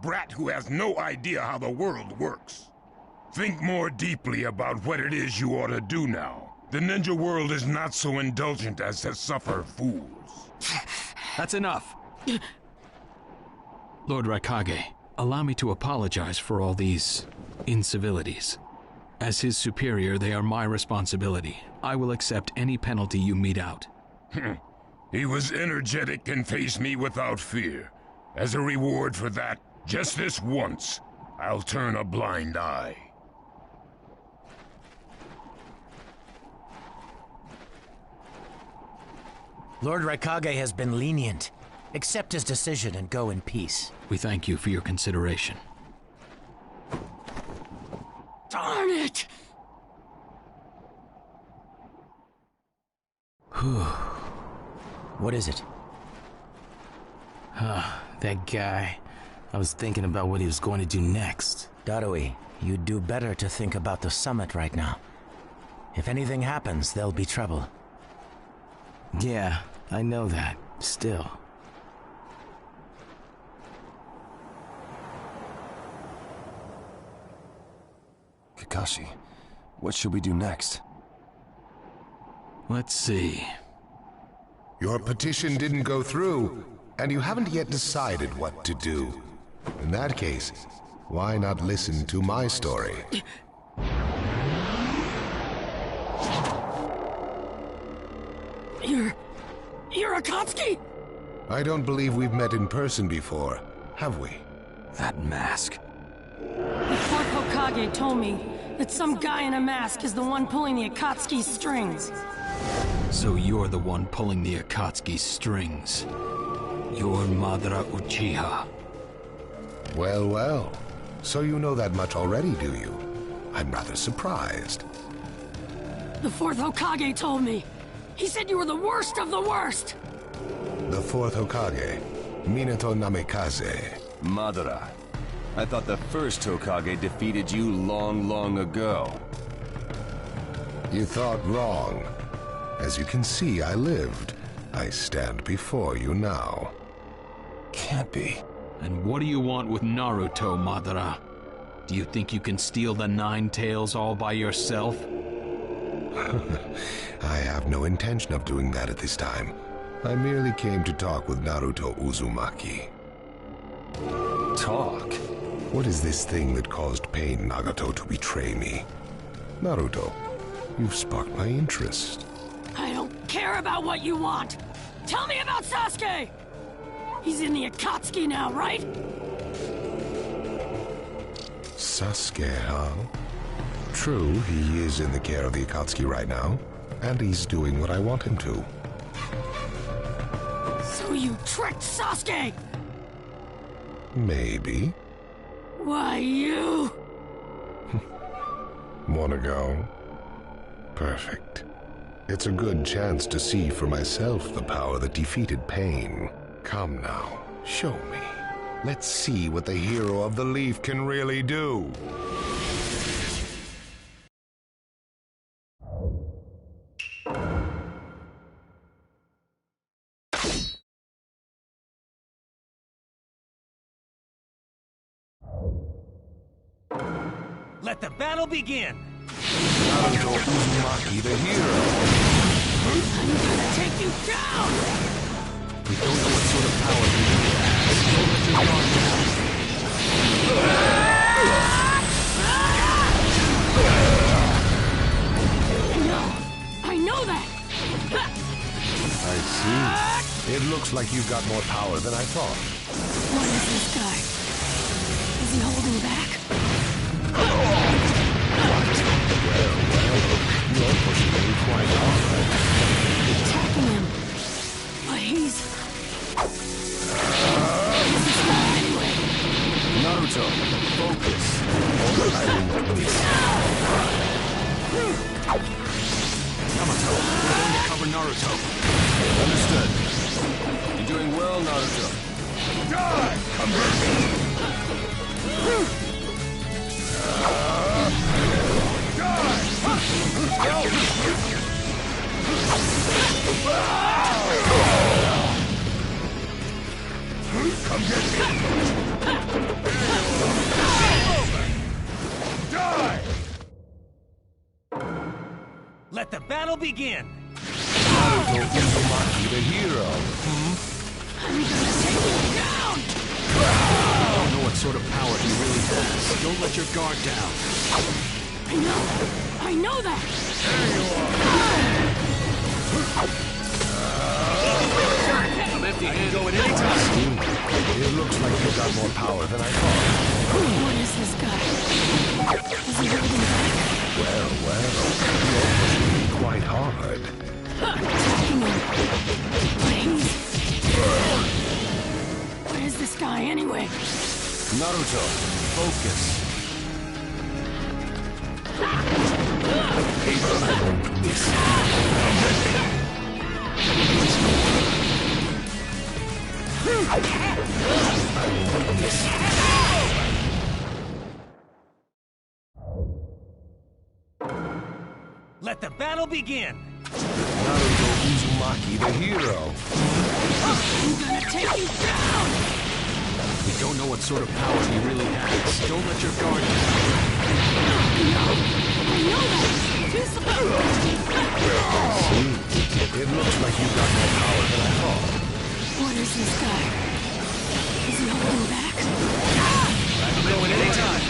brat who has no idea how the world works. Think more deeply about what it is you ought to do now. The ninja world is not so indulgent as to suffer fools. That's enough. Lord Raikage, allow me to apologize for all these incivilities. As his superior, they are my responsibility. I will accept any penalty you mete out. He was energetic and faced me without fear. As a reward for that, just this once, I'll turn a blind eye. Lord Raikage has been lenient. Accept his decision and go in peace. We thank you for your consideration. Darn it! What is it? That guy. I was thinking about what he was going to do next. Darui, you'd do better to think about the summit right now. If anything happens, there'll be trouble. Yeah, I know that. Still. Kakashi, what should we do next? Let's see. Your petition didn't go through, and you haven't yet decided what to do. In that case, why not listen to my story? You're Akatsuki? I don't believe we've met in person before, have we? That mask. The fourth Hokage told me that some guy in a mask is the one pulling the Akatsuki's strings. So you're the one pulling the Akatsuki's strings. You're Madara Uchiha. Well, well. So you know that much already, do you? I'm rather surprised. The fourth Hokage told me. He said you were the worst of the worst. The fourth Hokage, Minato Namikaze. Madara. I thought the first Hokage defeated you long, long ago. You thought wrong. As you can see, I lived. I stand before you now. Can't be. And what do you want with Naruto, Madara? Do you think you can steal the Nine Tails all by yourself? I have no intention of doing that at this time. I merely came to talk with Naruto Uzumaki. Talk? What is this thing that caused Pain Nagato to betray me? Naruto, you've sparked my interest. I don't care about what you want. Tell me about Sasuke! He's in the Akatsuki now, right? Sasuke, huh? True, he is in the care of the Akatsuki right now, and he's doing what I want him to. So you tricked Sasuke! Maybe. Why, you... Wanna go? Perfect. It's a good chance to see for myself the power that defeated Pain. Come now, show me. Let's see what the hero of the leaf can really do. Let the battle begin! Naruto Uzumaki, the hero. I'm gonna take you down! We don't know what sort of power he has. Don't let your guard down. No, I know that! I see. It looks like you've got more power than I thought. What is this guy? Is he holding back? You're pushing me quite hard. Attacking him. But he's... this guy anyway. Naruto, focus. Yamato, we're going to cover Naruto. Understood. You're doing well, Naruto. Die! Come here! Come get me! begin! Naruto Uzumaki, the hero. I'm gonna take you down! I don't know what sort of power he really has. Don't let your guard down. I know that! I'm empty-handed. Go at any time! It looks like you got more power than I thought. What is this guy? Is he holding back? Well, you're pushing me quite hard. Attacking him. Please. What is this guy anyway? Naruto, focus. Let the battle begin! Naruto Uzumaki, the hero. I'm gonna take you down! We don't know what sort of power he really has. Don't let your guard down. I know that! Too slow! It looks like you got more power than I thought. What is this guy? Is he holding back? I can go at any time!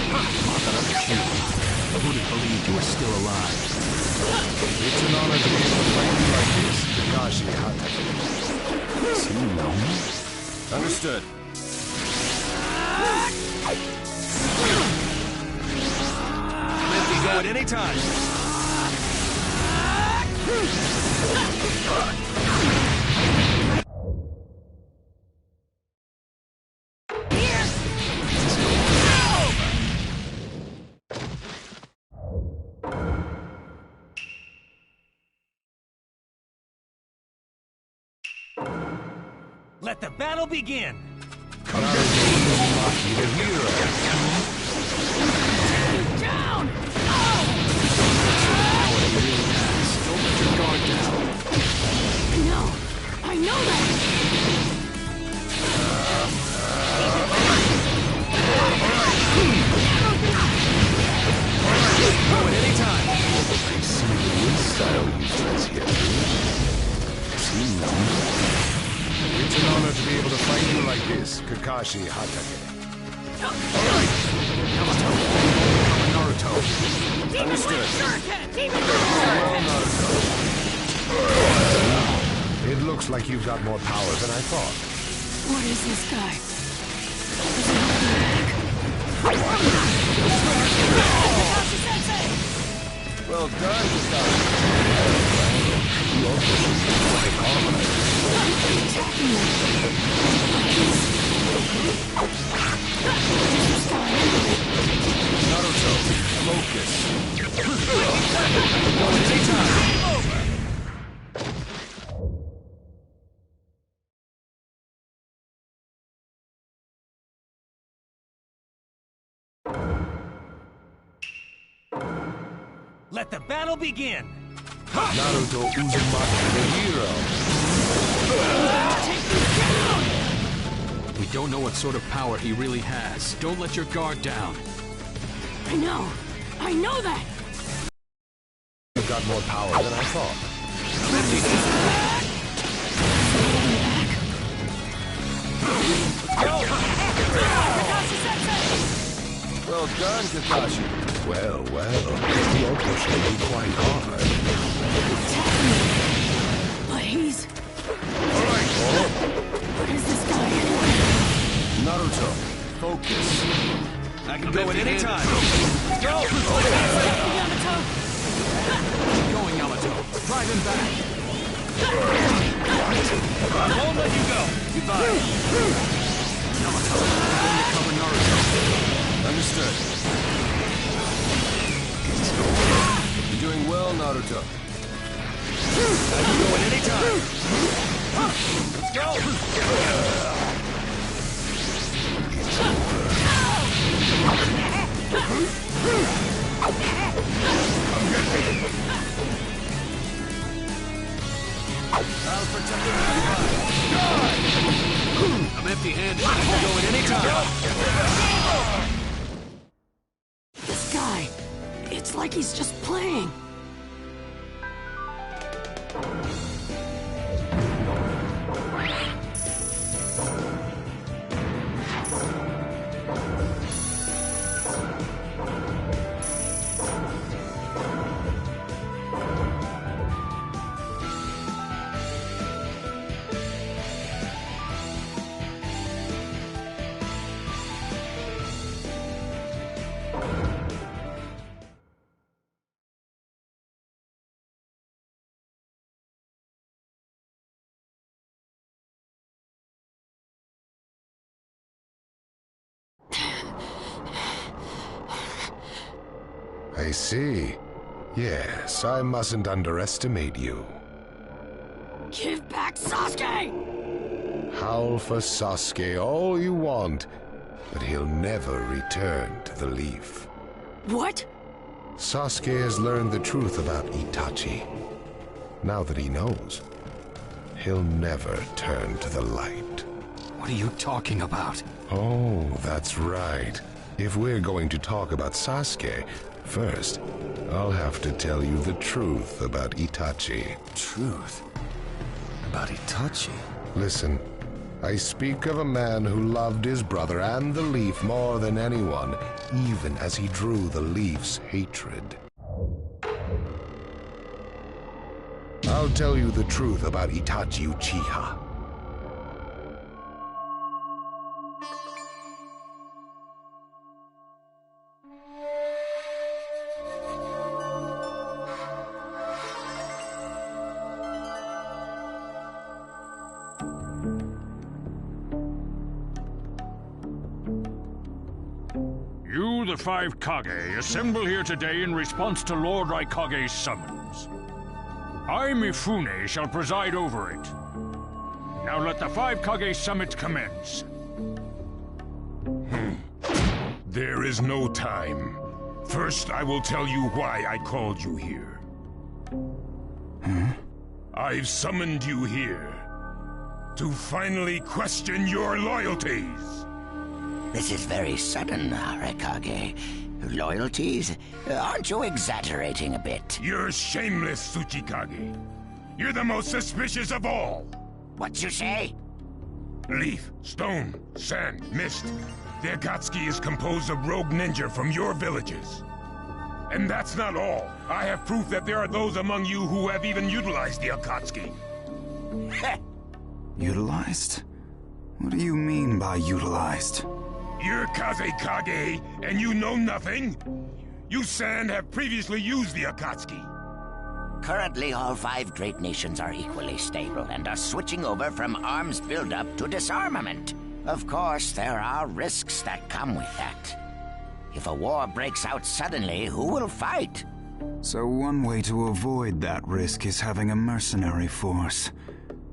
Who'd have believed you were still alive? It's an honor to be able to fight you like this, Kakashi Hatake. Is he normal? Understood. Let me go at any time! Let the battle begin! Naruto Uzumaki, the hero. Down! Don't let your guard down. No, I know that! Go at any time! I see the new style you guys here. Is he normal? It's an honor to be able to fight you like this, Kakashi Hatake. Yamato, Naruto. Understood. It looks like you've got more power than I thought. What is this guy? Is he holding back? Well done, Kakashi. You're pushing me quite hard. Attacking him. Naruto, focus. Go at any time! Let the battle begin! Naruto Uzumaki, the hero. Take me down! We don't know what sort of power he really has. Don't let your guard down. I know that! You've got more power than I thought. Well done, Kakashi. Well, you're pushing me quite hard. But he's... Alright, What is this guy anyway? Naruto, focus. I can go at any time! Go! Yamato! Keep going, Yamato. Drive him back. I won't let you go! Goodbye! Yamato, I'm going to cover Naruto. Understood. You're doing well, Naruto. I can go at any time! Let's go! I'll protect you. I'm empty-handed. I can go at any time! This guy, it's like he's just playing. I see. Yes, I mustn't underestimate you. Give back Sasuke! Howl for Sasuke all you want, but he'll never return to the leaf. What? Sasuke has learned the truth about Itachi. Now that he knows, he'll never turn to the light. What are you talking about? Oh, that's right. If we're going to talk about Sasuke, first, I'll have to tell you the truth about Itachi. Truth? About Itachi? Listen, I speak of a man who loved his brother and the leaf more than anyone, even as he drew the leaf's hatred. I'll tell you the truth about Itachi Uchiha. You, the five Kage, assemble here today in response to Lord Raikage's summons. I, Mifune, shall preside over it. Now let the five Kage summit commence. There is no time. First, I will tell you why I called you here. I've summoned you here to finally question your loyalties. This is very sudden, Raikage. Loyalties? Aren't you exaggerating a bit? You're shameless, Tsuchikage. You're the most suspicious of all. What you say? Leaf, stone, sand, mist. The Akatsuki is composed of rogue ninja from your villages. And that's not all. I have proof that there are those among you who have even utilized the Akatsuki. Utilized? What do you mean by utilized? You're Kazekage, and you know nothing? You Sand have previously used the Akatsuki. Currently, all five great nations are equally stable and are switching over from arms buildup to disarmament. Of course, there are risks that come with that. If a war breaks out suddenly, who will fight? So one way to avoid that risk is having a mercenary force,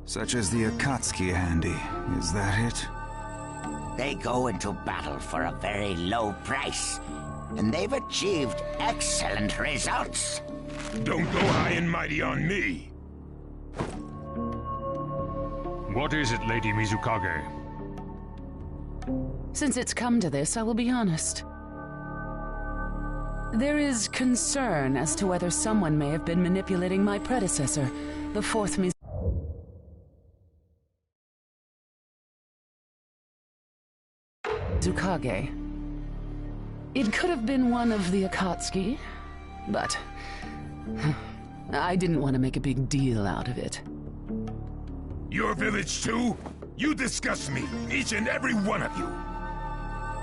such as the Akatsuki handy. Is that it? They go into battle for a very low price, and they've achieved excellent results. Don't go high and mighty on me. What is it, Lady Mizukage? Since it's come to this, I will be honest. There is concern as to whether someone may have been manipulating my predecessor, the fourth Mizukage. It could have been one of the Akatsuki, but I didn't want to make a big deal out of it. Your village too? You disgust me, each and every one of you.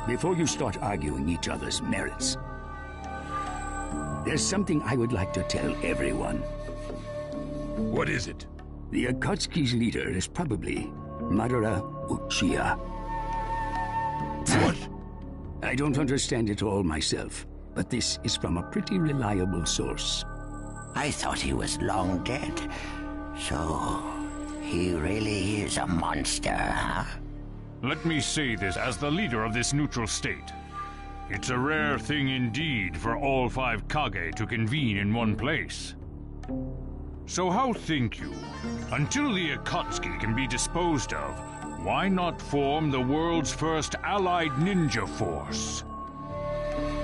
Before you start arguing each other's merits, there's something I would like to tell everyone. What is it? The Akatsuki's leader is probably Madara Uchiha. What? I don't understand it all myself, but this is from a pretty reliable source. I thought he was long dead. So, he really is a monster, huh? Let me say this as the leader of this neutral state. It's a rare thing indeed for all five Kage to convene in one place. So how think you? Until the Akatsuki can be disposed of, why not form the world's first allied ninja force?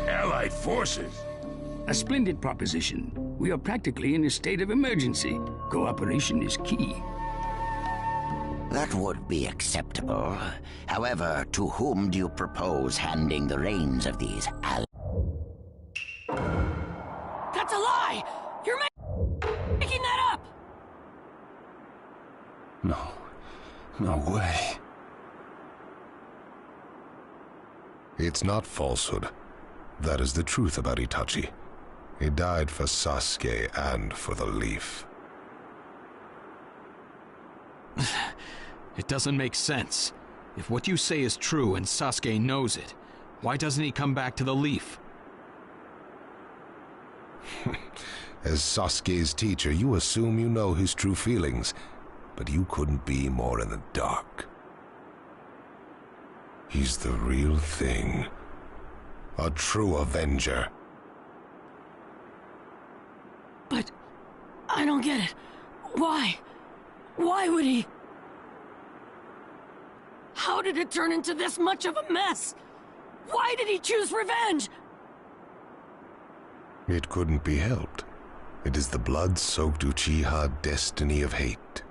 Allied forces? A splendid proposition. We are practically in a state of emergency. Cooperation is key. That would be acceptable. However, to whom do you propose handing the reins of these That's a lie! You're making that up! No way. It's not falsehood. That is the truth about Itachi. He died for Sasuke and for the leaf. It doesn't make sense. If what you say is true and Sasuke knows it, why doesn't he come back to the leaf? As Sasuke's teacher, you assume you know his true feelings, but you couldn't be more in the dark. He's the real thing. A true Avenger. But I don't get it. Why? Why would he? How did it turn into this much of a mess? Why did he choose revenge? It couldn't be helped. It is the blood-soaked Uchiha destiny of hate.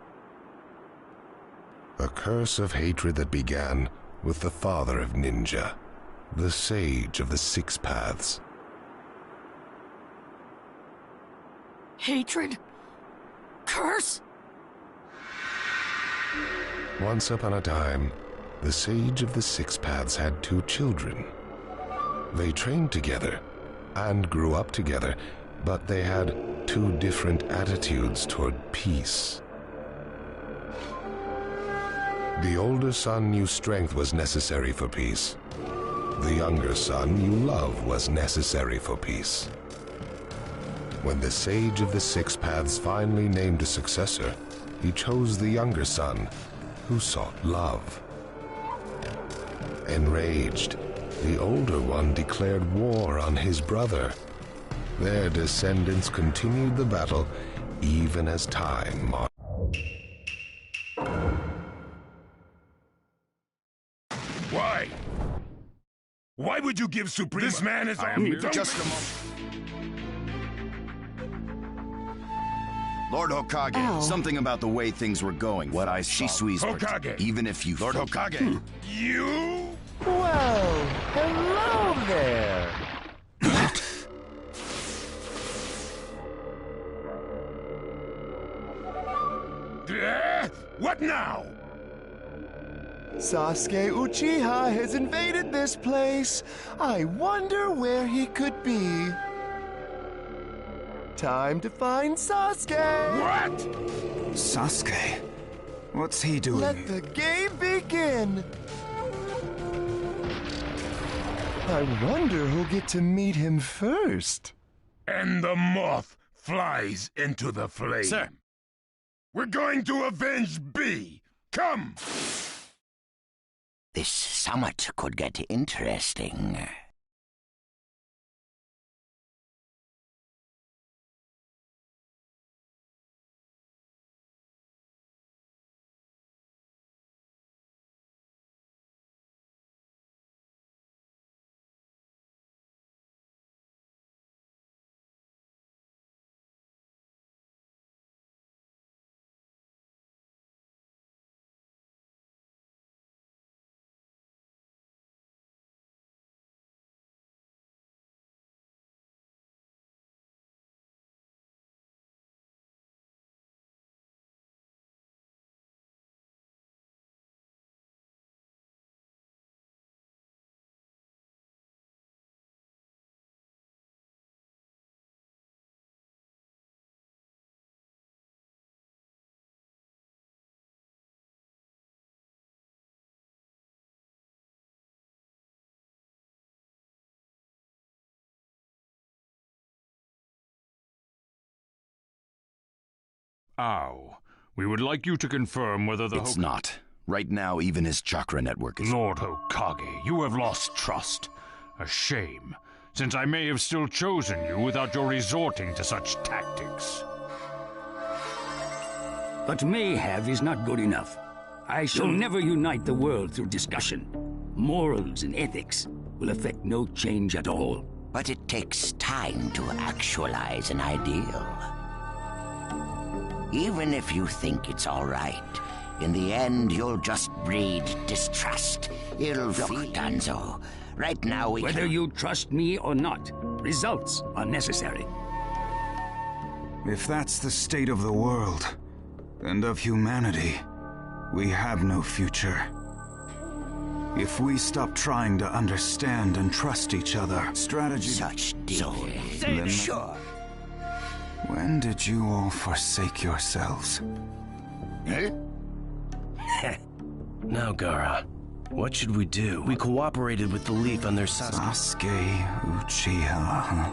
A curse of hatred that began with the father of ninja, the sage of the Six Paths. Hatred? Curse? Once upon a time, the sage of the Six Paths had 2 children. They trained together and grew up together, but they had 2 different attitudes toward peace. The older son knew strength was necessary for peace. The younger son knew love was necessary for peace. When the sage of the Six Paths finally named a successor, he chose the younger son, who sought love. Enraged, the older one declared war on his brother. Their descendants continued the battle even as time marched. Why? Why would you give Supreme? This man is Just a moment. Lord Hokage, something about the way things were going. What I saw. Shisui's Hokage. Even if you... Lord Hokage. You? Well, hello there. What now? Sasuke Uchiha has invaded this place. I wonder where he could be. Time to find Sasuke! What? Sasuke? What's he doing? Let the game begin! I wonder who'll get to meet him first. And the moth flies into the flame. Sir. We're going to avenge B. Come! This summit could get interesting. Ow. We would like you to confirm whether the It's not. Right now, even his chakra network is... Lord Hokage, you have lost trust. A shame, since I may have still chosen you without your resorting to such tactics. But may have is not good enough. I shall never unite the world through discussion. Morals and ethics will affect no change at all. But it takes time to actualize an ideal. Even if you think it's all right, in the end, you'll just breed distrust. It'll feed Danzo. Right now, Whether you trust me or not, results are necessary. If that's the state of the world, and of humanity, we have no future. If we stop trying to understand and trust each other, strategy... Such deeds. Sure. When did you all forsake yourselves? Now, Gaara, what should we do? We cooperated with the Leaf on their Sasuke Uchiha, huh?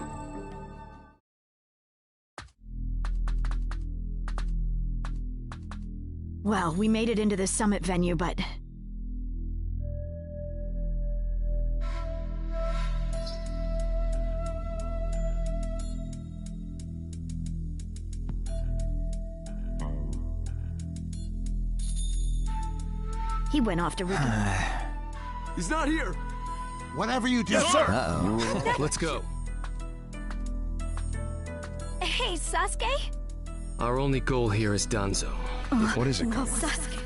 Well, we made it into the summit venue, but... He went off to He's not here! Whatever you do, yes, sir! Uh-oh. Let's go. Hey, Sasuke? Our only goal here is Danzo. What is it, Kama? Sasuke.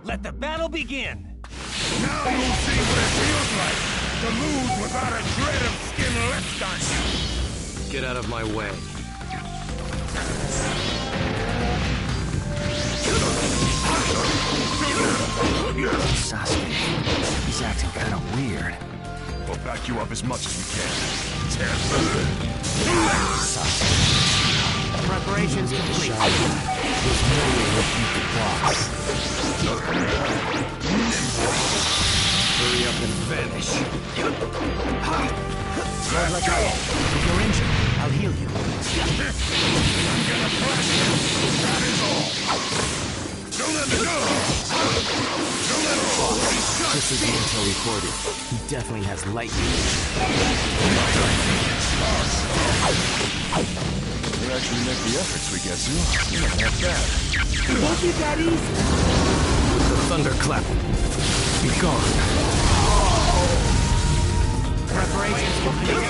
Let the battle begin! Now you'll see what it feels like to lose without a shred of skin left on you! Get out of my way. Sasuke, he's acting kind of weird. We'll back you up as much as we can. Preparations complete. There's no way to beat the boss. Hurry up and vanish. Don't let go. If you're injured, I'll heal you. I'm gonna flash you! That is all! Don't let me go! Don't let me go! This is intel recorded. He definitely has lightning. They actually make the efforts, we get to. You're not that bad. It won't be that easy. The thunderclap. Be gone. Preparations complete.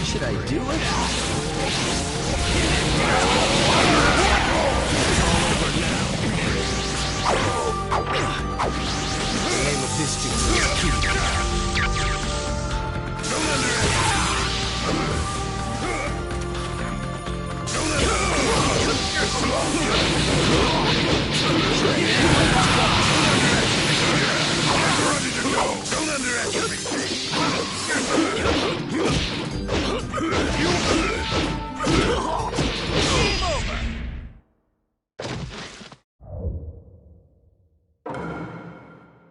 Should I do it? The name of this dude is Kid. Don't underestimate me!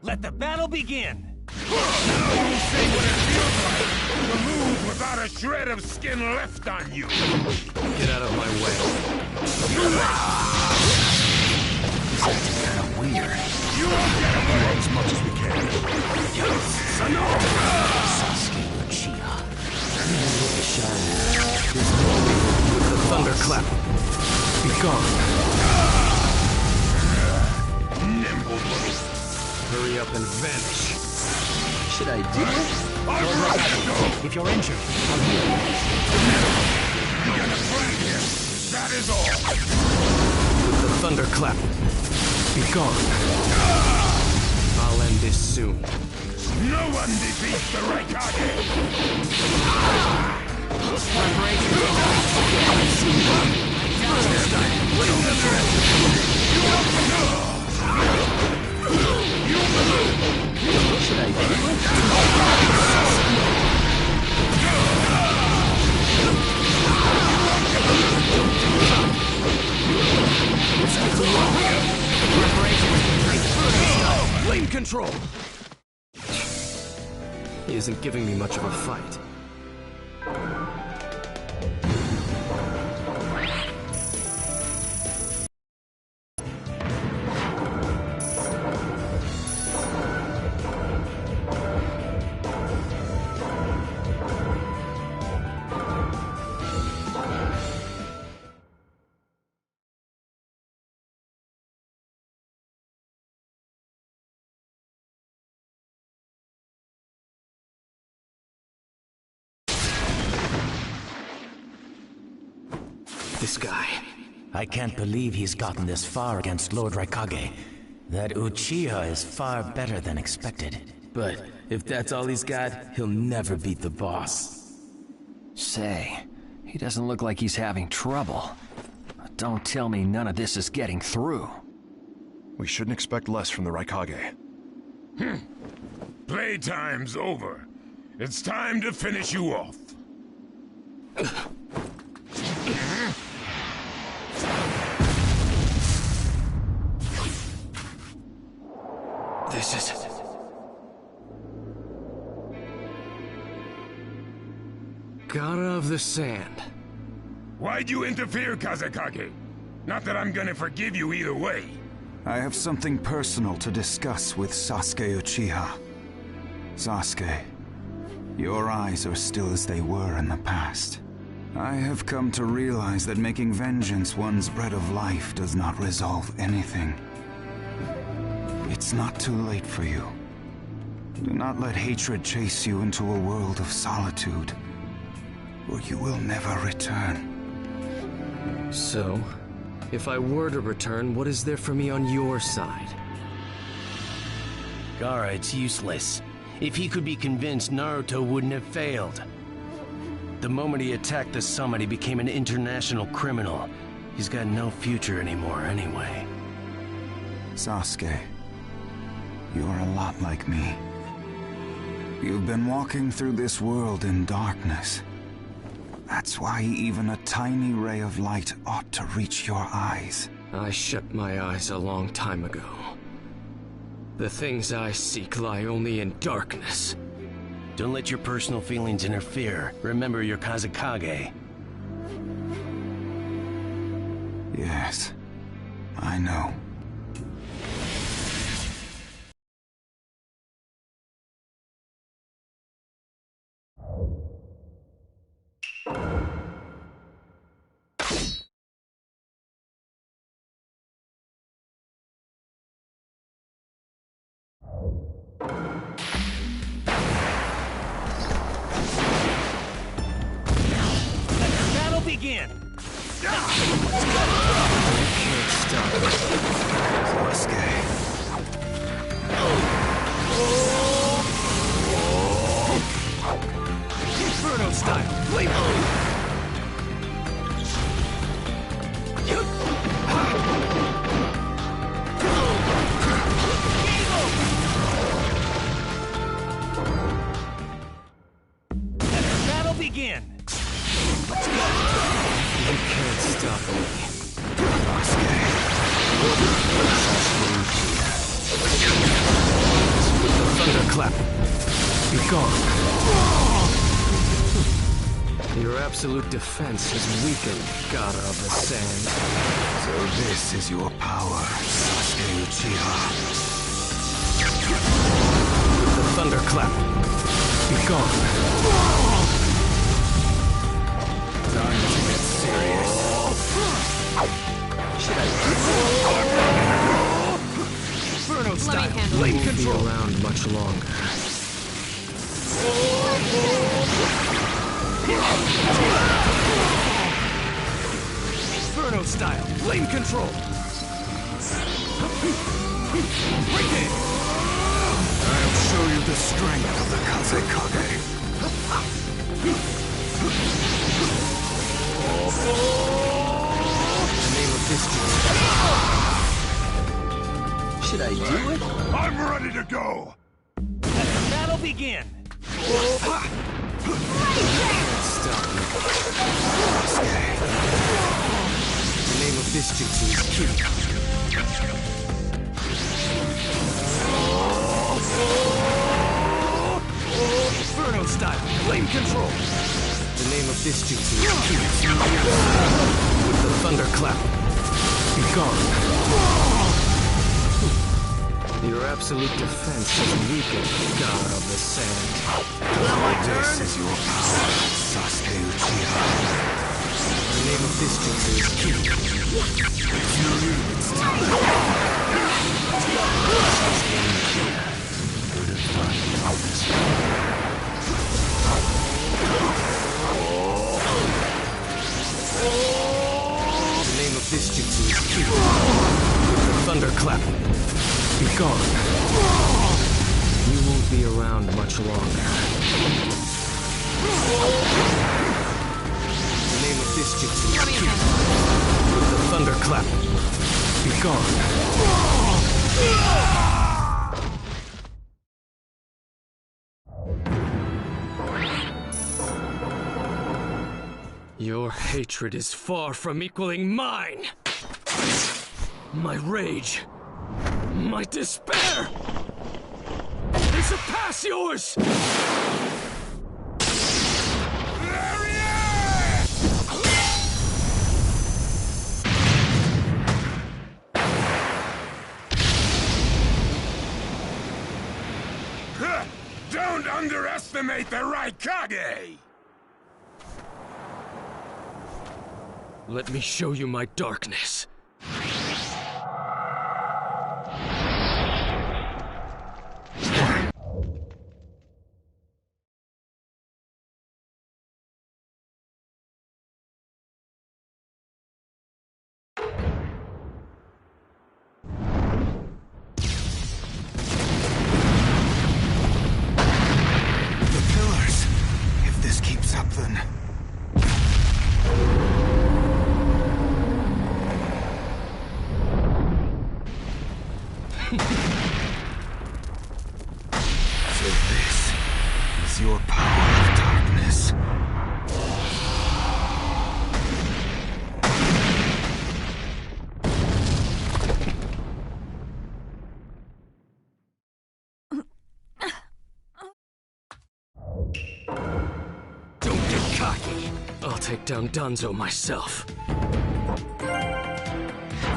Let the battle begin! Now you'll see what it feels like to lose without a shred of skin left on you! Get out of my way. He's acting kind of weird. You won't get away! As much as we can. Sasuke Uchiha. With the shine. There's no way to beat the Thunderclap. Be gone. Nimble little... Hurry up and vanish. Should I do it? If you're injured, I'll heal you. You're gonna flag him! That is all! With the thunderclap. Be gone. I'll end this soon. No one defeats the Raikage! Should I do it? Flame control! He isn't giving me much of a fight. this guy. I can't believe he's gotten this far against Lord Raikage. That Uchiha is far better than expected. But if that's all he's got, he'll never beat the boss. Say, he doesn't look like he's having trouble. Don't tell me none of this is getting through. We shouldn't expect less from the Raikage. Playtime's over. It's time to finish you off. This is... Gara of the Sand. Why'd you interfere, Kazekage? Not that I'm gonna forgive you either way. I have something personal to discuss with Sasuke Uchiha. Sasuke, your eyes are still as they were in the past. I have come to realize that making vengeance one's bread of life does not resolve anything. It's not too late for you. Do not let hatred chase you into a world of solitude, or you will never return. So, if I were to return, what is there for me on your side? Gaara, it's useless. If he could be convinced, Naruto wouldn't have failed. The moment he attacked the summit, he became an international criminal. He's got no future anymore anyway. Sasuke, you're a lot like me. You've been walking through this world in darkness. That's why even a tiny ray of light ought to reach your eyes. I shut my eyes a long time ago. The things I seek lie only in darkness. Don't let your personal feelings interfere. Remember your Kazekage. Yes, I know. Battle begin! Inferno style, flame! Battle begin! You can't stop me. Thunderclap. Be gone. Your absolute defense has weakened, Gara of the Sand. So this is your power, Sasuke Uchiha. The thunderclap. Be gone. Time to get serious. Should I Inferno style, Flame control. Won't be around much longer. Inferno style, flame control! Break it! I'll show you the strength of the Kazekage. The name of this Should I do it? I'm ready to go! Battle begin! Can't stop me. The name of this jutsu is Ki. Inferno style, flame control! The name of this jutsu is Ki. With the thunderclap. Be gone. Your absolute defense is weakened, God of the Sand. This is your power, Sasuke Uchiha. The name of this jutsu is Ki. It's time. this jutsu is cute. Thunderclap. Be gone. You won't be around much longer. The name of this jutsu is cute. Thunderclap. Be gone. Your hatred is far from equaling mine! My rage, my despair, will surpass yours! Don't underestimate the Raikage! Let me show you my darkness. The pillars. If this keeps up, then... So this is your power of darkness. Don't get cocky. I'll take down Danzo myself.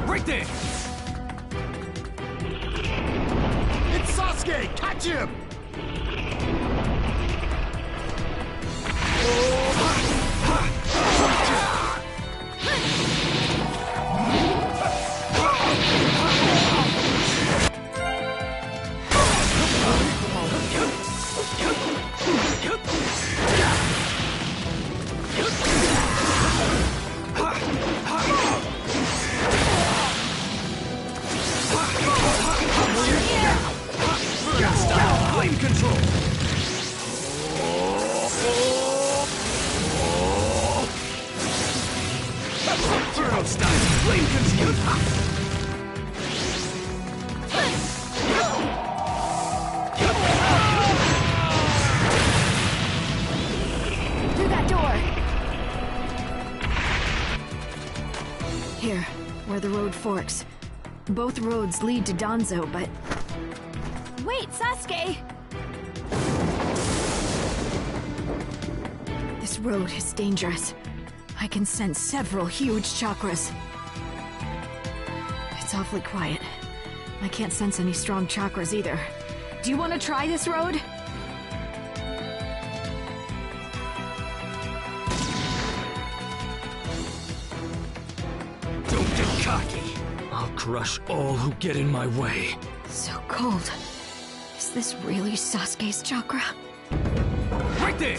Right there! It's Sasuke! Catch him! Flame control! Inferno style flame control! Through that door! Here, where the road forks. Both roads lead to Danzo, but... Wait, Sasuke! This road is dangerous. I can sense several huge chakras. It's awfully quiet. I can't sense any strong chakras either. Do you want to try this road? Don't get cocky. I'll crush all who get in my way. So cold. Is this really Sasuke's chakra? Right there!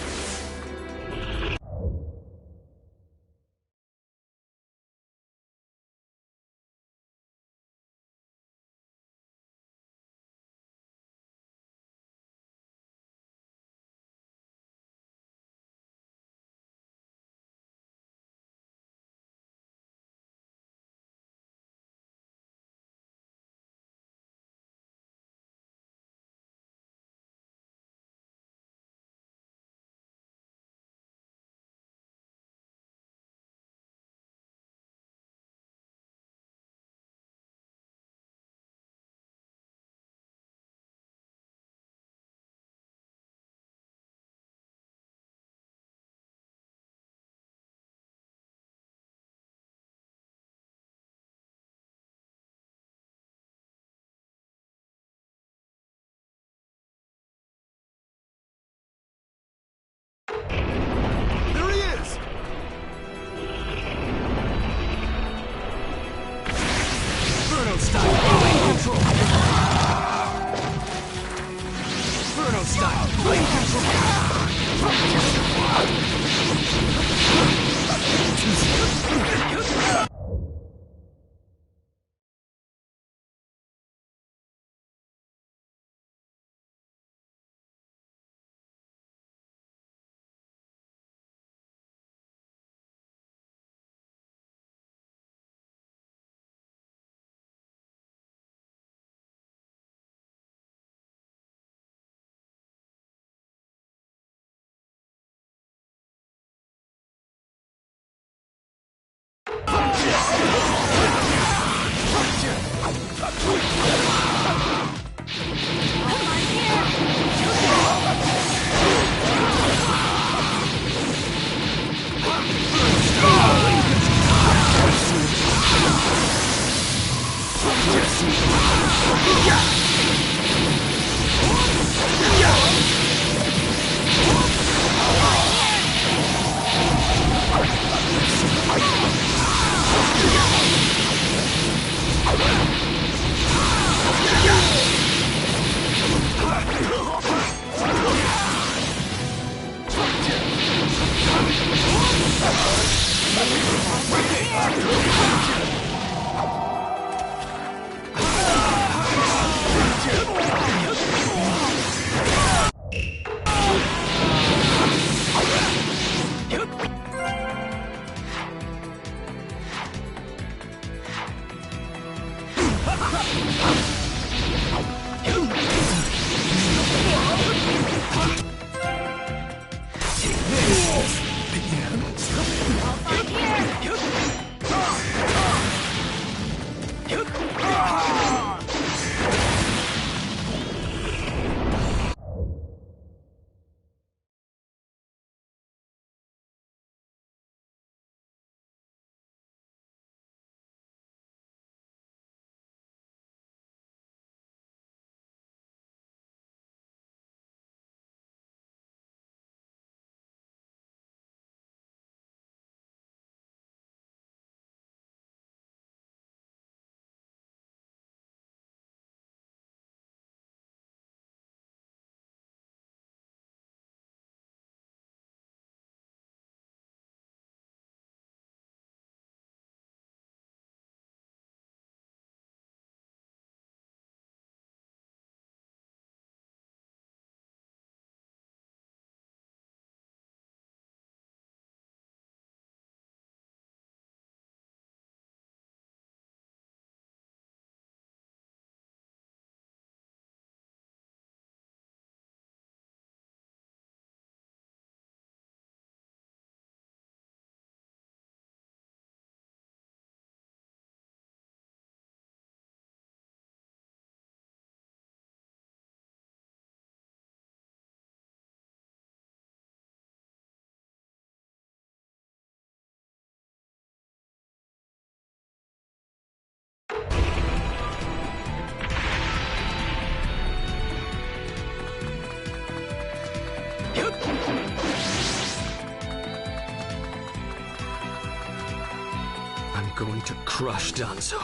I'm going to crush Danzo.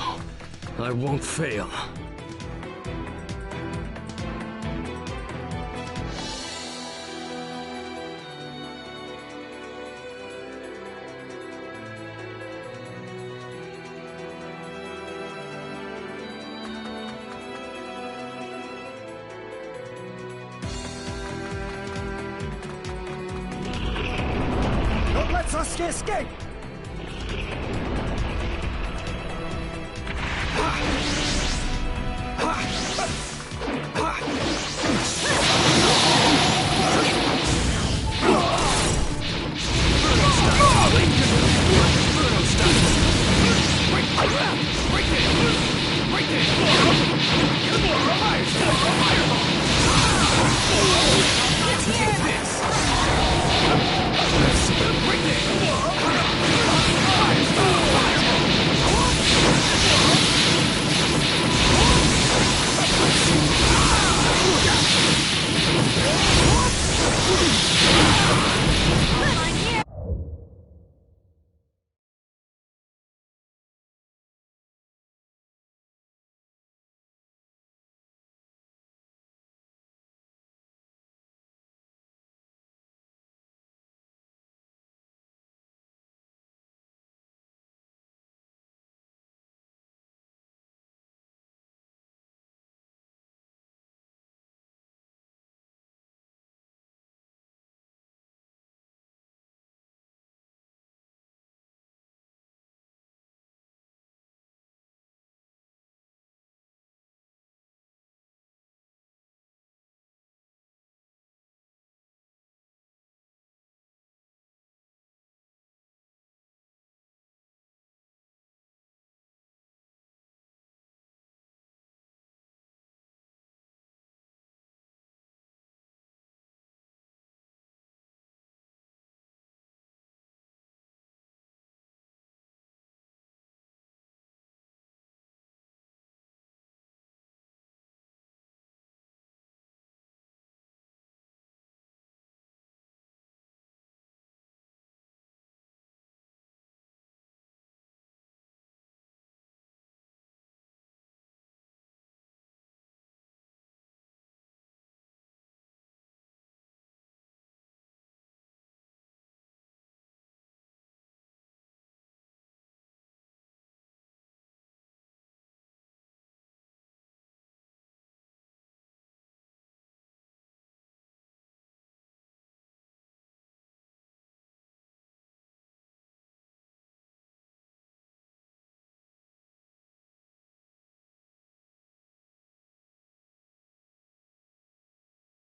I won't fail. Don't let Sasuke escape!